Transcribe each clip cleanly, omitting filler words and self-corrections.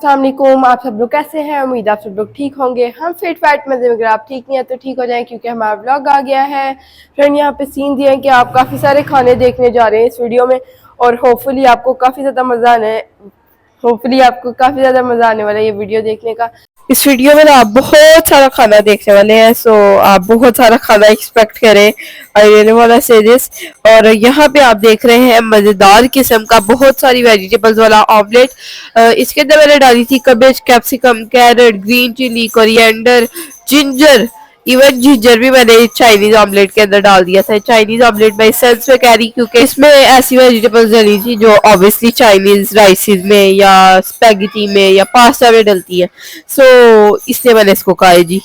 अस्सलाम वालेकुम। आप सब लोग कैसे हैं? उम्मीद आप सब लोग ठीक होंगे। हम फिट फैट मजे में, अगर आप ठीक नहीं है तो ठीक हो जाएं, क्योंकि हमारा व्लॉग आ गया है। फ्रेंड यहाँ पे सीन दिए हैं कि आप काफ़ी सारे खाने देखने जा रहे हैं इस वीडियो में, और होपफुली आपको काफ़ी ज़्यादा मज़ा आने वाला है ये वीडियो देखने का। इस वीडियो में ना आप बहुत सारा खाना देखने वाले हैं, सो आप बहुत सारा खाना एक्सपेक्ट करें। I really want say this. और यहाँ पे आप देख रहे हैं मज़ेदार किस्म का बहुत सारी वेजिटेबल्स वाला ऑमलेट। इसके अंदर मैंने डाली थी cabbage, capsicum, carrot, green chilli, coriander, ginger, even ginger भी मैंने चाइनीज ऑमलेट के अंदर डाल दिया था। चाइनीज ऑमलेट मैं इस सेंस में कह रही क्योंकि इसमें ऐसी वेजिटेबल्स डली थी जो ऑब्वियसली चाइनीज राइसेस में या स्पेगेटी में या पास्ता में डलती है, सो इसलिए मैंने इसको कहा है जी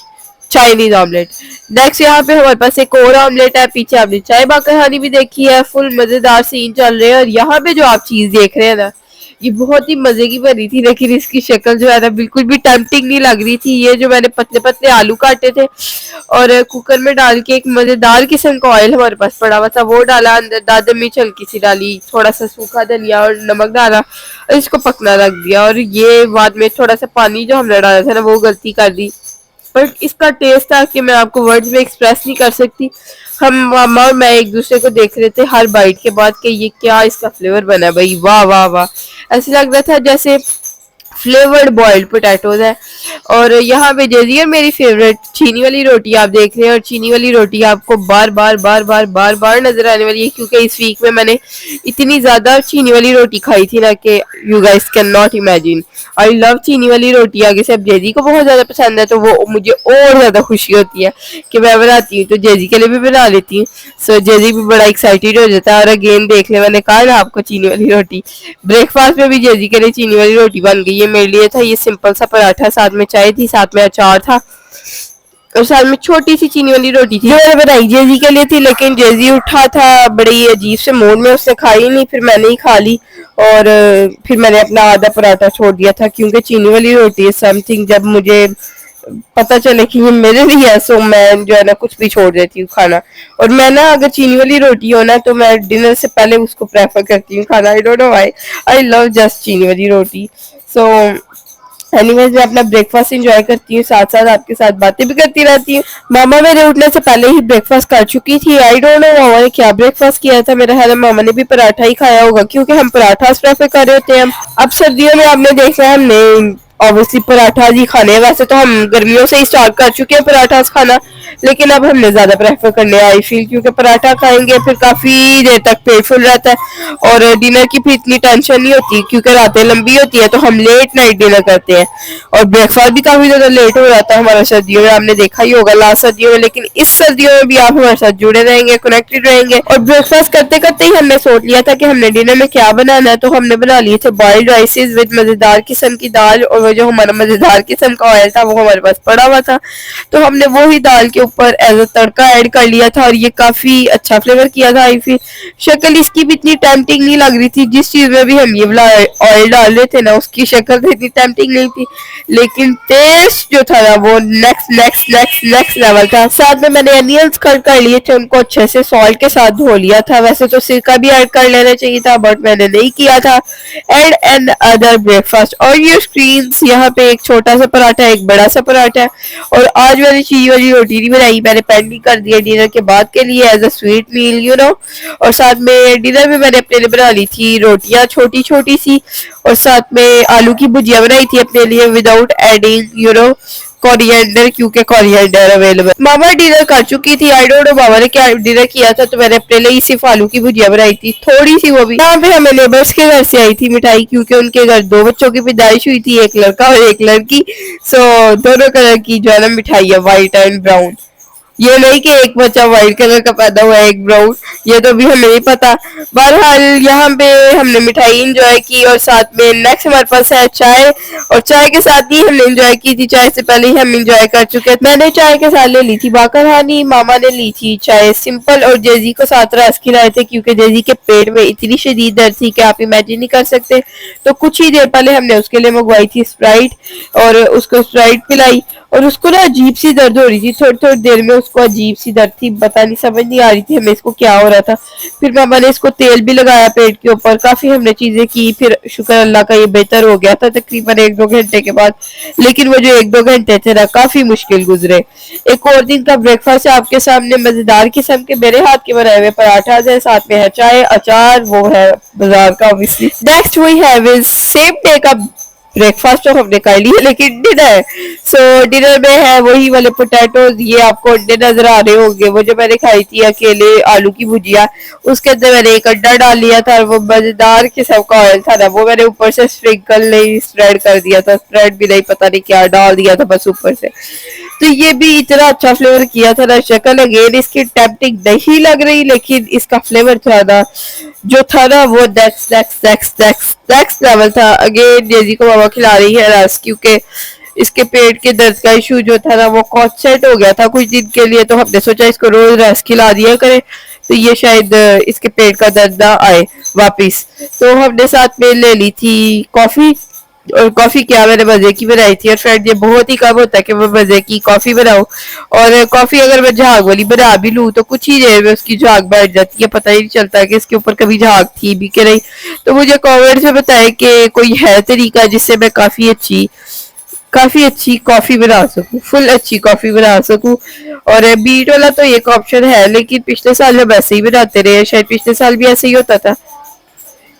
चाइनीज ऑमलेट। नेक्स्ट यहाँ पे हमारे पास एक और ऑमलेट है। पीछे आपने चाय बाकर कहानी भी देखी है। फुल मजेदार सीन चल रहे हैं। और यहाँ पे जो आप चीज देख रहे हैं ना, ये बहुत ही मजे की बनी थी, लेकिन इसकी शक्ल जो है ना बिल्कुल भी टेम्पटिंग नहीं लग रही थी। ये जो मैंने पतले पतले आलू काटे थे और कुकर में डाल के एक मजेदार किस्म का ऑयल हमारे पास पड़ा हुआ था, वो डाला अंदर, दादर मिर्च हल्की सी डाली, थोड़ा सा सूखा धनिया और नमक डाला और इसको पकना रख दिया। और ये बाद में थोड़ा सा पानी जो हमने डाला था ना वो गलती कर दी, पर इसका टेस्ट था कि मैं आपको वर्ड्स में एक्सप्रेस नहीं कर सकती। हम मामा और मैं एक दूसरे को देख रहे थे हर बाइट के बाद कि ये क्या इसका फ्लेवर बना है भाई, वाह वाह वाह। ऐसे लग रहा था जैसे फ्लेवर्ड बॉइल्ड पोटैटोज है। और यहाँ पे जजियर मेरी फेवरेट चीनी वाली रोटी आप देख रहे हैं, और चीनी वाली रोटी आपको बार बार बार बार बार बार नजर आने वाली है, क्योंकि इस वीक में मैंने इतनी ज्यादा चीनी वाली रोटी खाई थी ना कि you guys can not imagine. I love चीनी वाली रोटी। आगे से अब जेजी को बहुत ज्यादा पसंद है, तो वो मुझे और ज्यादा खुशी होती है कि मैं बनाती हूँ, तो जेजी के लिए भी बना लेती हूँ। सो जेजी भी बड़ा एक्साइटेड हो जाता है। और अगेन देख ले, मैंने कहा ना आपको चीनी वाली रोटी। ब्रेकफास्ट में भी जेजी के लिए चीनी वाली रोटी बन गई है। मेरे लिए था ये सिंपल सा पराठा, साथ में चाय थी, साथ में अचार था और साथ में छोटी सी चीनी वाली रोटी थी जो मैंने बनाई जेजी के लिए थी। लेकिन जेजी उठा था बड़ी अजीब से मूड में, उसने खाई नहीं, फिर मैंने ही खा ली। और फिर मैंने अपना आधा पराठा छोड़ दिया था, क्योंकि चीनी वाली रोटी है समथिंग, जब मुझे पता चले कि ये मेरे लिए है, सो मैं जो है ना कुछ भी छोड़ देती हूँ खाना। और मैं ना अगर चीनी वाली रोटी हो ना तो मैं डिनर से पहले उसको प्रेफर करती हूँ खाना। I don't know why, I love just चीनी वाली रोटी। सो एनीवेज मैं अपना ब्रेकफास्ट एंजॉय करती हूँ, साथ साथ आपके साथ बातें भी करती रहती हूँ। मामा मेरे उठने से पहले ही ब्रेकफास्ट कर चुकी थी। आई डोंट नो मामा ने क्या ब्रेकफास्ट किया था, मेरा ख्याल है मामा ने भी पराठा ही खाया होगा, क्योंकि हम पराठा प्रेफर कर रहे होते हैं। अब सर्दियों में आपने देखा है हमने ऑब्वियसली पराठा ही खाने हैं। वैसे तो हम गर्मियों से ही स्टार्ट कर चुके हैं पराठा खाना, लेकिन अब हमने ज्यादा प्रेफर करने आई फील, क्योंकि पराठा खाएंगे फिर काफी देर तक पेट फुल रहता है और डिनर की भी इतनी टेंशन नहीं होती, क्योंकि रातें लंबी होती है तो हम लेट नाइट डिनर करते हैं और ब्रेकफास्ट भी काफी ज्यादा लेट हो जाता है हमारा सर्दियों में। आपने देखा ही होगा लास्ट सर्दियों में, लेकिन इस सर्दियों में भी आप हमारे साथ जुड़े रहेंगे, कनेक्टेड रहेंगे। और ब्रेकफास्ट करते करते ही हमने सोच लिया था कि हमने डिनर में क्या बनाना है, तो हमने बना लिए थे बॉइल्ड राइसेस विद मजेदार किस्म की दाल, और वो जो हमारा मजेदार किस्म का ऑयल था वो हमारे पास पड़ा हुआ था, तो हमने वो ही दाल के ऊपर एज अ तड़का ऐड कर लिया था और ये काफी अच्छा फ्लेवर किया था। आई फिर शक्ल इसकी भी इतनी टेम्पटिंग नहीं लग रही थी, जिस चीज में भी हम ये वाला ऑयल डाल रहे थे ना उसकी शक्ल तो इतनी टेम्पटिंग नहीं थी, लेकिन टेस्ट जो था ना वो next next next next level था। साथ में मैंने अनियंस कट कर लिए थे, उनको अच्छे से सॉल्ट के साथ धो लिया था। वैसे तो सिरका भी ऐड कर लेना चाहिए था, बट मैंने नहीं किया था। एंड एन अदर ब्रेकफास्ट और योर स्क्रीन, यहाँ पे एक छोटा सा पराठा एक बड़ा सा पराठा है। और आज मैंने चीनी वाली रोटी नहीं बनाई, मैंने पेंडिंग कर दिया डिनर के बाद के लिए as a sweet meal you know. और साथ में डिनर में मैंने अपने लिए बना ली थी रोटियां छोटी छोटी सी, और साथ में आलू की भुजिया बनाई थी अपने लिए without adding you know coriander, क्योंकि कोरिएंडर अवेलेबल। मामा डिनर कर चुकी थी। आई डोंट नो मामा ने क्या डिनर किया था, तो मैंने अपने लिए सिर्फ आलू की भुजिया बनाई थी थोड़ी सी, वो भी यहाँ पे हमें नेबर्स के घर से आई थी मिठाई, क्योंकि उनके घर दो बच्चों की पैदाइश हुई थी, एक लड़का और एक लड़की। सो दोनों कलर की जो है ना मिठाई है, व्हाइट एंड ब्राउन। ये नहीं कि एक बच्चा व्हाइट कलर का पैदा हुआ है एक ब्राउन, ये तो अभी हमें नहीं पता। बहरहाल यहाँ पे हमने मिठाई एंजॉय की, और साथ में नेक्स्ट हमारे पास है चाय, और चाय के साथ ही हमने एंजॉय की थी। चाय से पहले ही हम एंजॉय कर चुके थे। मैंने चाय के साथ ले ली थी बाकर हानी, मामा ने ली थी चाय सिंपल, और जेजी को साथ रस खिलाए थे, क्योंकि जेजी के पेट में इतनी शदीद दर्द थी कि आप इमेजिन नहीं कर सकते। तो कुछ ही देर पहले हमने उसके लिए मंगवाई थी स्प्राइट, और उसको स्प्राइट पिलाई, और उसको ना अजीब सी दर्द हो रही थी, थोड़ी थोड़ी देर में उसको अजीब सी दर्द थी, पता नहीं समझ नहीं आ रही थी हमें इसको क्या हो रहा था। फिर मामा ने इसको तेल भी लगाया पेट के ऊपर, काफी हमने चीजें की, फिर शुक्र अल्लाह का ये बेहतर हो गया था तकरीबन 1 1-2 घंटे के बाद, लेकिन वो जो 1-2 घंटे थे ना काफी मुश्किल गुजरे। एक और दिन का ब्रेकफास्ट है आपके सामने, मजेदार किस्म के मेरे हाथ के बनाए हुए पराठा है, साथ में है चाय, अचार वो है बाजार का obviously. Next we have is same day का ब्रेकफास्ट तो हमने कर लिया, लेकिन डिनर, सो डिनर में है वही वाले पोटैटोज, ये आपको अंडे नजर आ रहे होंगे, वो जो मैंने खाई थी अकेले आलू की भुजिया, उसके अंदर मैंने एक अंडा डाल लिया था, वो मजेदार किस्म का ऑयल था ना, वो मैंने ऊपर से स्प्रिंकल नहीं स्प्रेड कर दिया था, स्प्रेड भी नहीं पता नहीं क्या डाल दिया था बस ऊपर से। तो ये भी इतना अच्छा फ्लेवर किया था ना, शक्ल अगेन इसकी टेम्पटिंग नहीं लग रही, लेकिन इसका फ्लेवर था ना जो था ना वो नेक्स्ट लेवल था। अगेन जेजी को मामा खिला रही है रस, क्योंकि इसके पेट के दर्द का इशू जो था ना वो सेट हो गया था कुछ दिन के लिए, तो हमने सोचा इसको रोज रस खिला दिया करें, तो ये शायद इसके पेट का दर्द ना आए वापिस। तो हमने साथ में ले ली थी कॉफी, और कॉफी क्या मैंने मजे की बनाई थी, और फ्रेंड ये बहुत ही कम होता है कि मैं मजे की कॉफी बनाऊं, और कॉफी अगर मैं झाग वाली बना भी लूं तो कुछ ही देर में उसकी झाग बैठ जाती है, पता ही नहीं चलता कि इसके ऊपर कभी झाग थी भी कि नहीं। तो मुझे कमेंट्स में बताएं कि कोई है तरीका जिससे मैं काफी अच्छी कॉफी बना सकूं, फुल अच्छी कॉफी बना सकूं। और बीट वाला तो एक ऑप्शन है, लेकिन पिछले साल हम ऐसे ही बनाते रहे, शायद पिछले साल भी ऐसे ही होता था,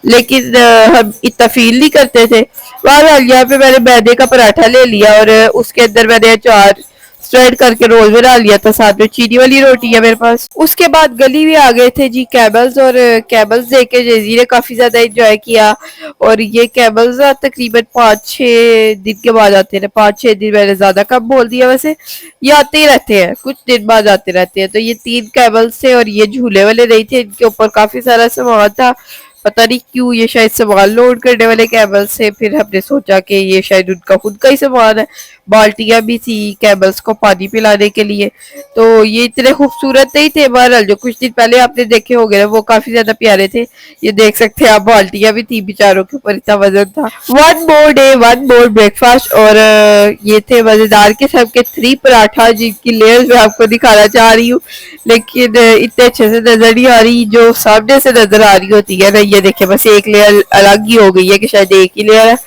लेकिन हम इतना फील नहीं करते थे। बहरहाल यहाँ पे मैंने मैदे का पराठा ले लिया, और उसके अंदर मैंने अचार स्प्रेड करके रोल बना लिया था, साथ में चीनी वाली रोटी है मेरे पास। उसके बाद गली में आ गए थे जी कैबल्स, और कैबल्स देख के जेजी ने काफी ज्यादा एंजॉय किया। और ये कैबल्स तकरीबन 5-6 दिन के बाद आते हैं, 5-6 दिन मैंने ज्यादा कम बोल दिया, वैसे ये आते ही रहते हैं, कुछ दिन बाद आते रहते हैं। तो ये 3 कैबल्स थे, और ये झूले वाले नहीं थे, इनके ऊपर काफी सारा सामान था, पता नहीं क्यों ये शायद सामान लोड करने वाले कैबल्स से। फिर हमने सोचा कि ये शायद उनका खुद का ही सामान है, बाल्टियां भी थी कैबल्स को पानी पिलाने के लिए। तो ये इतने खूबसूरत नहीं थे, बहरहाल जो कुछ दिन पहले आपने देखे हो गए वो काफी ज्यादा प्यारे थे। ये देख सकते हैं आप, बाल्टियां भी थी बेचारों के ऊपर, इतना वजन था। One more day, one more breakfast, और ये थे मजेदार के सबके 3 पराठा, जिनकी लेयर्स मैं आपको दिखाना चाह रही हूँ, लेकिन इतने अच्छे से नजर नहीं आ रही, जो सामने से नजर आ रही होती है ना, ये देखिए बस एक लेयर अलग ही हो गई है कि शायद एक ही लेयर है।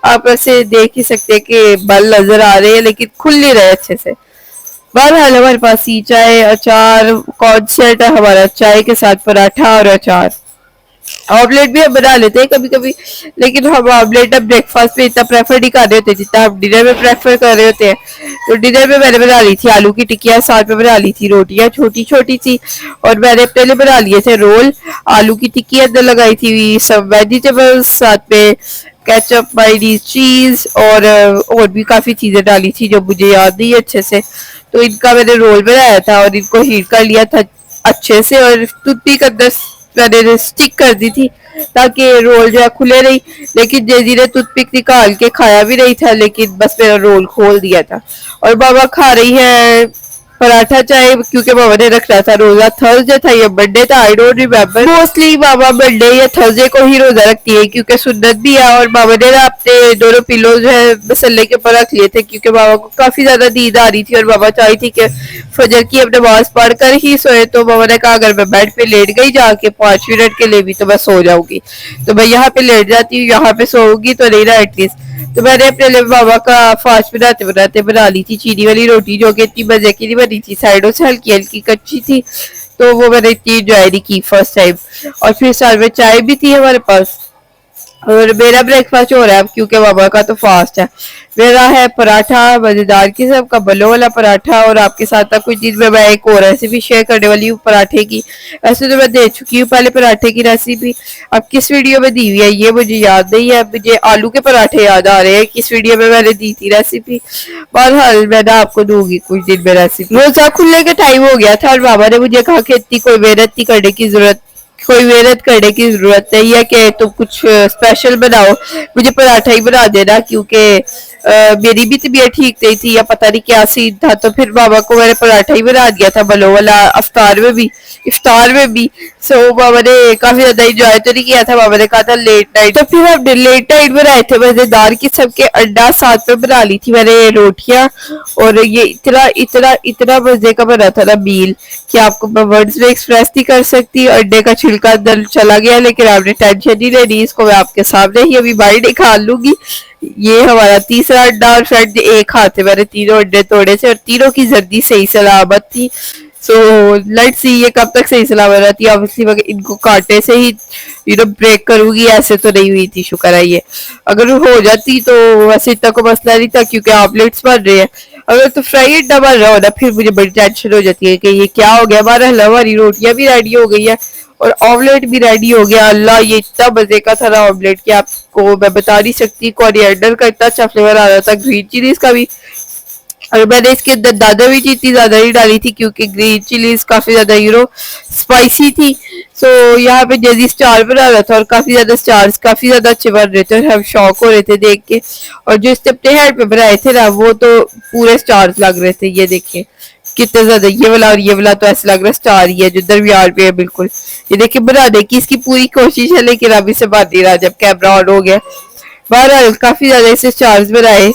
आप ऐसे देख ही सकते हैं कि बल नजर आ रहे हैं, लेकिन खुल नहीं रहे अच्छे से। बहरहाल हमारे पास ही चाय, अचार, कॉन्सर्ट है हमारा, चाय के साथ पराठा और अचार। ऑमलेट भी हम बना लेते हैं कभी कभी, लेकिन हम ऑमलेट अब ब्रेकफास्ट में इतना प्रेफर नहीं कर रहे होते जितना हम डिनर में प्रेफर कर रहे होते हैं। तो डिनर में मैंने बना ली थी आलू की टिक्कियाँ, साथ में बना ली थी रोटियां छोटी छोटी सी, और मैंने अपने लिए बना लिए थे रोल। आलू की टिक्की अंदर लगाई थी सब वेजिटेबल्स, साथ में केचप, मायोनीज, चीज, और भी काफी चीजें डाली थी जो मुझे याद नहीं अच्छे से। तो इनका मैंने रोल बनाया था, और इनको हीट कर लिया था अच्छे से, और टूथपिक अंदर मैंने स्टिक कर दी थी ताकि रोल जो है खुले नहीं। लेकिन जेजी ने टूथपिक निकाल के खाया भी नहीं था, लेकिन बस मेरा रोल खोल दिया था। और बाबा खा रही है पराठा चाय, क्योंकि बाबा ने रखना था रोजा, थर्सडे था या बर्थडे था, I don't remember. Mostly Baba birthday या थर्सडे को ही रोजा रखती है, क्योंकि सुन्नत भी है। और बाबा ने अपने दोनों पिलो जो है मसल्ले के ऊपर रख लिए थे, क्योंकि बाबा को काफी ज्यादा नींद आ रही थी, और बाबा चाही थी कि फजर की अब नमाज पढ़ कर ही सोए। तो बाबा ने कहा अगर मैं बेड पे लेट गई जाके 5 मिनट के लिए भी तो मैं सो जाऊंगी, तो मैं यहाँ पे लेट जाती हूँ, यहाँ पे सोऊंगी तो नहीं ना एटलीस्ट। तो मैंने अपने लिए बाबा का फास्ट बनाते बनाते बना ली थी चीनी वाली रोटी, जो कि इतनी मजे की नहीं बनी थी, साइडों से हल्की हल्की कच्ची थी, तो वो मैंने इतनी इंजॉय नहीं की फर्स्ट टाइम। और फिर साथ में चाय भी थी हमारे पास, और मेरा ब्रेकफास्ट हो रहा है अब, क्योंकि बाबा का तो फास्ट है। मेरा है पराठा, मजेदार किस्म का बलो वाला पराठा, और आपके साथ कुछ दिन में मैं एक और रेसिपी शेयर करने वाली हूँ पराठे की। वैसे तो मैं दे चुकी हूँ पहले पराठे की रेसिपी, अब किस वीडियो में दी हुई है ये मुझे याद नहीं है। मुझे आलू के पराठे याद आ रहे हैं किस वीडियो में मैंने दी थी रेसिपी। बहरहाल मैं ना आपको दूंगी कुछ दिन में रेसिपी। रोजा खुलने का टाइम हो गया था, और बाबा ने मुझे कहा कि इतनी कोई मेहनत नहीं करने की जरूरत नहीं है कि तुम कुछ स्पेशल बनाओ, मुझे पराठा ही बना देना, क्योंकि मेरी भी तबीयत ठीक नहीं थी या पता नहीं क्या सीन था। तो फिर बाबा को मैंने पराठा ही बना दिया था बलो वाला, इफ्तार में भी। सो बाबा ने काफी ज्यादा इंजॉय तो नहीं किया था, बाबा ने कहा था लेट नाइट, तो फिर हमने लेट नाइट बनाए थे मजेदार किस्म के अंडा, साथ में बना ली थी मैंने रोटियां। और ये इतना इतना इतना मजे का बना था ना मील कि आपको मैं वर्ड्स में एक्सप्रेस नहीं कर सकती। अंडे का छिलका अंदर चला गया, लेकिन आपने टेंशन नहीं लेनी, इसको मैं आपके सामने ही अभी बाहर निकाल लूंगी। ये हमारा तीसरा अड्डा और फ्रेंड एक हाथ से मैंने तीनों अड्डे तोड़े थे और तीनों की जर्दी सही सलामत थी। सो लेट्स सी ये कब तक सही सलामत रहती है। ऑब्वियसली मगर इनको कांटे से ही ब्रेक करूंगी, ऐसे तो नहीं हुई थी, शुक्र है। ये अगर हो जाती तो वैसे इतना को मसला नहीं था क्योंकि ऑमलेट्स बन रहे हैं। अगर तो फ्राई अड्डा बन रहा हो ना फिर मुझे बड़ी टेंशन हो जाती है कि ये क्या हो गया। हमारी रोटियां भी रेडी हो गई है और ऑमलेट भी रेडी हो गया। अल्लाह ये इतना मजे का था ना ऑमलेट कि आपको मैं बता नहीं सकती। कोरिएंडर का इतना अच्छा फ्लेवर आ रहा था, ग्रीन चिलीज का भी। और मैंने इसके अंदर दादा भी इतनी ज्यादा नहीं डाली थी क्योंकि ग्रीन चिलीज काफी ज्यादा स्पाइसी थी। सो यहाँ पे जैसी स्टार बना रहा था और काफी ज्यादा स्टार्स काफी ज्यादा अच्छे बन रहे थे और हम शौक हो रहे थे देख के। और जो इसने अपने हेड पे बनाए थे ना वो तो पूरे स्टार्स लग रहे थे। ये देखिए कितने ज्यादा, ये वाला और ये वाला तो ऐसा लग रहा है स्टार ही है जो दरमियान पे है बिल्कुल। ये देखिए बनाने की इसकी पूरी कोशिश है लेकिन अभी से बन नहीं रहा जब कैमरा ऑन हो गया। बहरहाल काफी ज्यादा ऐसे स्टार्स बनाए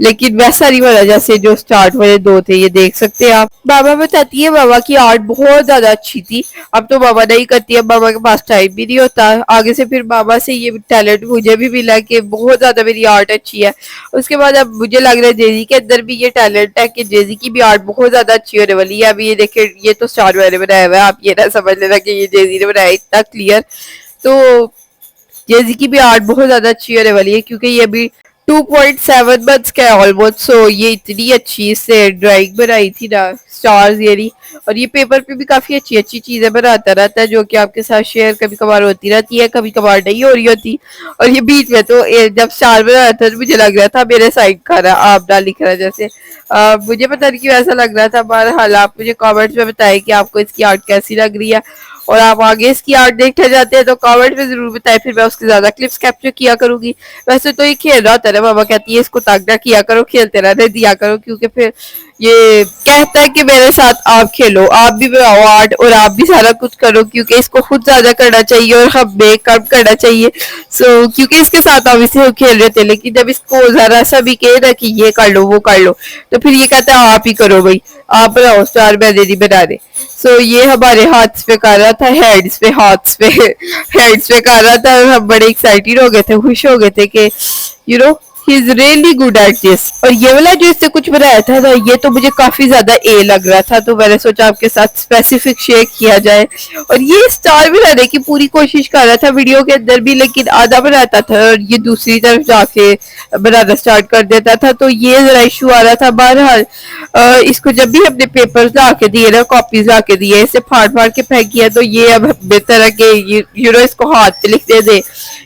लेकिन वैसा नहीं बना जैसे जो स्टार्ट वाले दो थे। ये देख सकते हैं आप। मामा बताती है मामा की आर्ट बहुत ज्यादा अच्छी थी। अब तो मामा नहीं करती है, मामा के पास टाइम भी नहीं होता। आगे से फिर मामा से ये टैलेंट मुझे भी मिला कि बहुत ज्यादा मेरी आर्ट अच्छी है। उसके बाद अब मुझे लग रहा है जेजी के अंदर भी ये टैलेंट है कि जेजी की भी आर्ट बहुत ज्यादा अच्छी होने वाली है। अभी ये देखिए ये तो स्टार वाले बनाया हुआ है, आप ये ना समझ लेना कि ये जेजी ने बनाया इतना क्लियर। तो जेजी की भी आर्ट बहुत ज्यादा अच्छी होने वाली है क्योंकि ये अभी 2.7 मंथ्स का है ऑलमोस्ट। सो ये इतनी अच्छी से ड्राइंग बनाई थी ना स्टार्स ये। और ये पेपर पे भी काफी अच्छी अच्छी चीजें बनाता रहता है जो कि आपके साथ शेयर कभी कभार होती रहती है, कभी कभार नहीं हो रही होती। और ये बीच में तो जब स्टार बना रहा था तो मुझे लग रहा था मेरे साइड खा रहा आप ना लिख रहा जैसे। मुझे पता नहीं क्यों ऐसा लग रहा था। बहरहाल आप मुझे कमेंट्स में बताएं कि आपको इसकी आर्ट कैसी लग रही है और आप आगे इसकी आर्ट देखते जाते हैं तो कमेंट में जरूर बताएं, फिर मैं उसकी ज्यादा क्लिप्स कैप्चर किया करूंगी। वैसे तो ये खेल रहा होता है, मामा कहती है इसको ताकना किया करो, खेलते रहने दिया करो क्योंकि फिर ये कहता है कि मेरे साथ आप खेलो, आप भी बनाओ आर्ट और आप भी सारा कुछ करो क्योंकि इसको खुद ज्यादा करना चाहिए और हमें कम करना चाहिए। क्योंकि इसके साथ ऑब्वियसली हम खेल रहे थे लेकिन जब इसको जरा सा भी कहे ना कि ये कर लो वो कर लो तो फिर ये कहता है आप ही करो भाई, आप बनाओ स्टार, मैंने नहीं बना रहे। ये हमारे हाथ पे कर रहा था, हेड्स पे हाथ पे हेड्स पे कर रहा था और हम बड़े एक्साइटेड हो गए थे, खुश हो गए थे कि you know he is really good at this. और ये वाला जो इससे कुछ बनाया था ना ये तो मुझे काफी ज्यादा ए लग रहा था तो मैंने सोचा आपके साथ स्पेसिफिक शेयर किया जाए। और ये स्टार बनाने की पूरी कोशिश कर रहा था वीडियो के अंदर भी लेकिन आधा बनाता था और ये दूसरी तरफ जाके बनाना स्टार्ट कर देता था तो ये जरा इशू आ रहा था। बहरहाल इसको जब भी हमने पेपर्स ला के दिए ना, कॉपीज ला के दिए, इसे फाड़ फाड़ के फेंक किया तो ये अब बेहतर है कि इसको हाथ पे लिखने दे।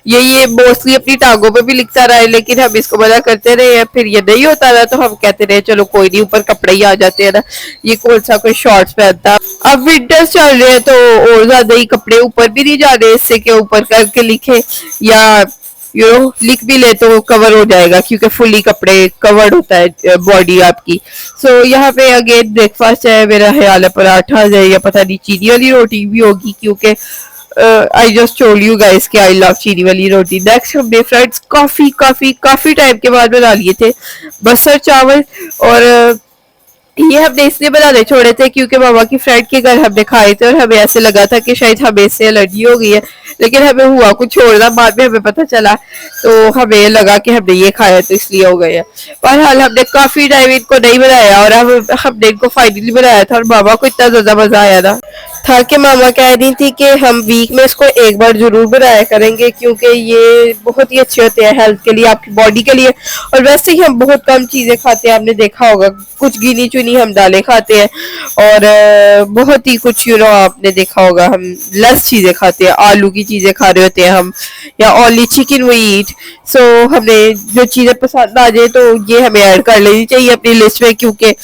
ये मोस्टली अपनी टांगों पे भी लिखता रहा है लेकिन हम इसको मना करते रहे हैं, फिर ये नहीं होता रहा तो हम कहते रहे चलो कोई नहीं, ऊपर कपड़े ही आ जाते हैं ना, ये कौन सा कोई शॉर्ट्स पहनता। अब विंटर्स चल रहे हैं तो और ज्यादा ही कपड़े ऊपर भी नहीं जा रहे इससे के ऊपर करके लिखे या लिख भी ले तो कवर हो जाएगा क्योंकि फुली कपड़े कवर्ड होता है बॉडी आपकी। यहाँ पे अगेन ब्रेकफास्ट है, मेरा ख्याल है पराठा है या पता नहीं चीनी वाली रोटी भी होगी क्योंकि I just told you guys कि आई लव चीनी वाली रोटी। नेक्स्ट हमने फ्रेंड्स काफी काफी काफी टाइम के बाद बना लिए थे बसर चावल। और ये हमने इसलिए बनाने छोड़े थे क्योंकि मामा की फ्रेंड के घर हमने खाए थे और हमें ऐसे लगा था कि शायद हमें इससे एलर्जी हो गई है लेकिन हमें हुआ कुछ छोड़ना, बाद में हमें पता चला तो हमें लगा कि हमने ये खाया तो इसलिए हो गया। बहरहाल हमने काफी टाइम इनको नहीं बनाया और अब हमने इनको फाइनली बनाया था और मामा को इतना ज्यादा मजा आया था कि मामा कह रही थी कि हम वीक में इसको एक बार जरूर बनाया करेंगे क्योंकि ये बहुत ही अच्छे होते हैं हेल्थ के लिए, आपकी बॉडी के लिए। और वैसे ही हम बहुत कम चीजें खाते हैं, आपने देखा होगा कुछ गिनी चुनी हम दालें खाते हैं और बहुत ही कुछ आपने देखा होगा हम लेस चीजें खाते हैं, आलू की चीजें खा रहे होते हैं हम या ओनली चिकन वी ईट। हमने जो चीजें पसंद आ जाए तो ये हमें ऐड कर लेनी चाहिए अपनी लिस्ट में क्योंकि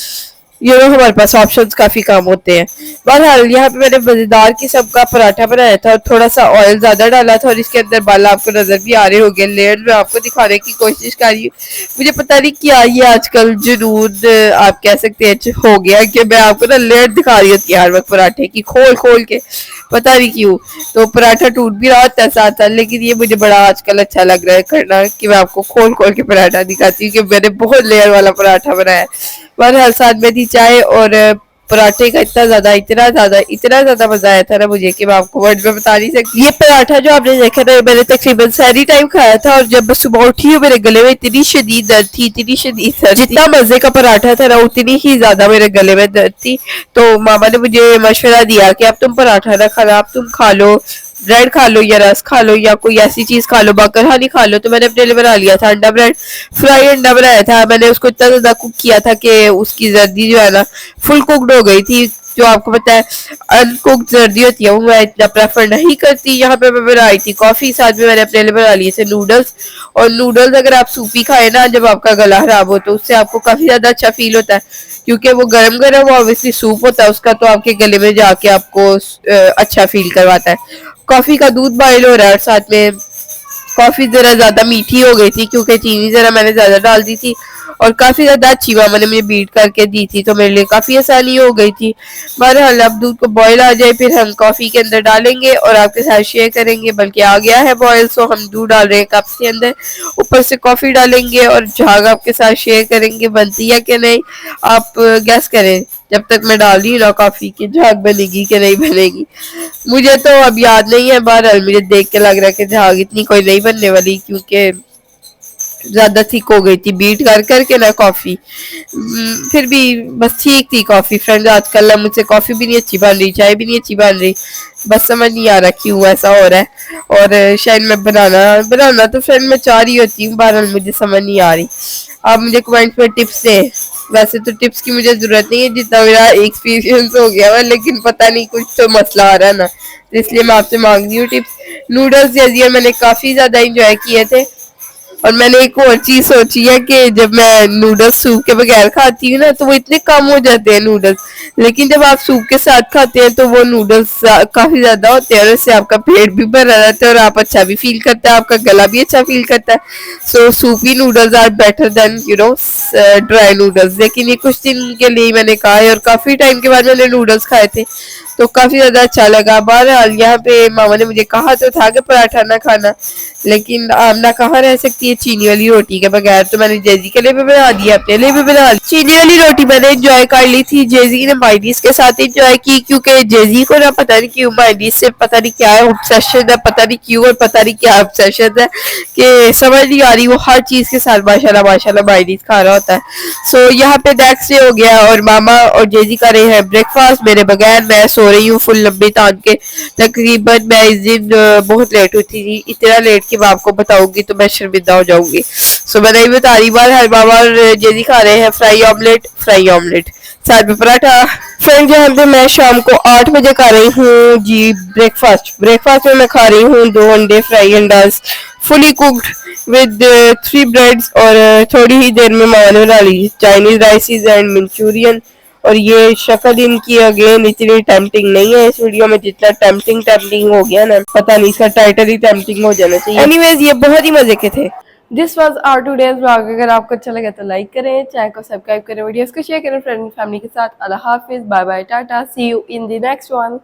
हमारे पास ऑप्शंस काफी कम होते हैं। बहरहाल यहाँ पे मैंने मजेदार किस्म का पराठा बनाया था और थोड़ा सा ऑयल ज्यादा डाला था और इसके अंदर बाल आपको नजर भी आ रहे होंगे, लेयर में आपको दिखाने की कोशिश कर रही हूँ। मुझे पता नहीं क्या ये आजकल जुनून आप कह सकते हैं हो गया कि मैं आपको ना लेयर दिखा रही होती है हर वक्त पराठे की खोल खोल के, पता नहीं क्यों। तो पराठा टूट भी रहा होता है साथ साथ लेकिन ये मुझे बड़ा आजकल अच्छा लग रहा है करना कि मैं आपको खोल खोल के पराठा दिखाती हूँ कि मैंने बहुत लेयर वाला पराठा बनाया। बहरहाल साथ में थी चाय और पराठे का इतना ज्यादा मजा आया था ना मुझे कि मैं आपको वर्ड में बता नहीं सकती। ये पराठा जो आपने देखा था मैंने तकरीबन सारी टाइम खाया था, और जब मैं सुबह उठी हूँ मेरे गले में इतनी शदीद दर्द थी, इतनी शदीद दर्द, जितना मजे का पराठा था ना उतनी ही ज्यादा मेरे गले में दर्द थी। तो मामा ने मुझे मशवरा दिया कि अब तुम पराठा ना खाना, अब तुम खा लो ब्रेड खा लो या रस खा लो या कोई ऐसी चीज खा लो, बाकरहानी खा लो। तो मैंने अपने लिए बना लिया था अंडा ब्रेड, फ्राई अंडा बनाया था मैंने। उसको इतना ज्यादा कुक किया था कि उसकी जर्दी जो है ना फुल कुकड हो गई थी। जो आपको पता है अनकुक्ड जर्दी होती है वो मैं इतना प्रेफर नहीं करती। यहाँ पे मैं बनाई थी कॉफी, साथ में मैंने अपने लिए बना लिए थे नूडल्स। और नूडल्स अगर आप सूपी खाए ना जब आपका गला खराब हो तो उससे आपको काफी ज्यादा अच्छा फील होता है, क्योंकि वो गरम गरम ऑब्वियसली सूप होता है उसका, तो आपके गले में जाके आपको अच्छा फील करवाता है। कॉफी का दूध बॉयल हो रहा है और साथ में कॉफी जरा ज्यादा मीठी हो गई थी क्योंकि चीनी जरा मैंने ज्यादा डाल दी थी, और काफी ज्यादा अच्छी मामा ने मुझे बीट करके दी थी तो मेरे लिए काफी आसानी हो गई थी। बहरहाल अब दूध को बॉयल आ जाए फिर हम कॉफी के अंदर डालेंगे और आपके साथ शेयर करेंगे। बल्कि आ गया है बॉयल, सो हम दूध डाल रहे हैं कप के अंदर, ऊपर से कॉफी डालेंगे और झाग आपके साथ शेयर करेंगे बनती है कि नहीं। आप गैस करें जब तक मैं डाल रही हूँ ना कॉफी की झाग बनेगी कि नहीं बनेगी। मुझे तो अब याद नहीं है, बहरहाल मुझे देख के लग रहा है कि झाग इतनी कोई नहीं बनने वाली, क्योंकि ज्यादा थिक हो गई थी बीट कर करके ना कॉफी। फिर भी बस ठीक थी कॉफी। फ्रेंड आजकल ना मुझसे कॉफी भी नहीं अच्छी बन रही, चाय भी नहीं अच्छी बन रही, बस समझ नहीं आ रहा क्यों ऐसा हो रहा है। और शायद मैं बनाना बनाना तो फ्रेंड मैं चाह रही होती हूँ, बहरहाल मुझे समझ नहीं आ रही। आप मुझे कमेंट में टिप्स दें। वैसे तो टिप्स की मुझे जरूरत नहीं है, जितना मेरा एक्सपीरियंस हो गया है, लेकिन पता नहीं कुछ तो मसला आ रहा है ना, तो इसलिए मैं आपसे मांग रही हूँ टिप्स। नूडल्स जैसे मैंने काफी ज्यादा इंजॉय किए थे। और मैंने एक और चीज सोची है कि जब मैं नूडल्स सूप के बगैर खाती हूँ ना तो वो इतने कम हो जाते हैं नूडल्स, लेकिन जब आप सूप के साथ खाते हैं तो वो नूडल्स काफी ज्यादा होते हैं और इससे आपका पेट भी भरा रहता है और आप अच्छा भी फील करता है, आपका गला भी अच्छा फील करता है। So soupy noodles are better than dry noodles. लेकिन ये कुछ दिन के लिए मैंने कहा है और काफी टाइम के बाद मैंने नूडल्स खाए थे तो काफी ज्यादा अच्छा लगा। बहरहाल यहाँ पे मामा ने मुझे कहा तो था कि पराठा ना खाना, लेकिन आमना कहाँ रह सकती है चीनी वाली रोटी के बगैर, तो मैंने जेजी के लिए भी बना दिया अपने लिए भी बना दी। चीनी वाली रोटी मैंने एंजॉय कर ली थी, जेजी ने माइनीस के साथ एंजॉय की, क्योंकि जेजी को ना पता नहीं क्यों माइनीस से पता नहीं क्या है ऑब्सेशन है, पता नहीं क्यों और पता नहीं क्या ऑब्सेशन है कि समझ नहीं आ रही, वो हर चीज के साथ माशाल्लाह माशाल्लाह माइनीस खा रहा होता है। सो यहाँ पे नेक्स्ट डे हो गया और मामा और जेजी कर रहे हैं ब्रेकफास्ट मेरे बगैर। मैं सो रही हूँ फुल लंबी तान के। तकरीबन मैं इस दिन बहुत लेट उठी थी, इतना लेट कि मैं आपको बताऊंगी तो मैं शर्मिंदा हो जाऊंगी। सो मैं नहीं बता रही। बार हर मामा और जेजी खा रहे हैं फ्राई ऑमलेट साथ में पराठा। फ्रेंड यहाँ पे मैं शाम को 8 बजे खा रही हूँ जी ब्रेकफास्ट में मैं खा रही हूँ 2 अंडे फ्राई अंडाज फुली कुक्ड विद 3 ब्रेड्स, और थोड़ी ही देर में मामा ने बना ली चाइनीज राइसिस एंड मंचूरियन। और ये शक्ल इनकी अगेन इतनी टेम्पटिंग नहीं है इस वीडियो में जितना टेम्पटिंग हो गया ना, पता नहीं इसका टाइटल ही टेम्पटिंग हो जाना चाहिए। एनीवेज ये बहुत ही मजे के थे। This was our today's blog. अगर आपको अच्छा लगा तो लाइक करें, चैनल को सब्सक्राइब करें, वीडियोस को शेयर करें फ्रेंड फैमिली के साथ। अल्लाह हाफिज, bye bye, tata, see you in the next one.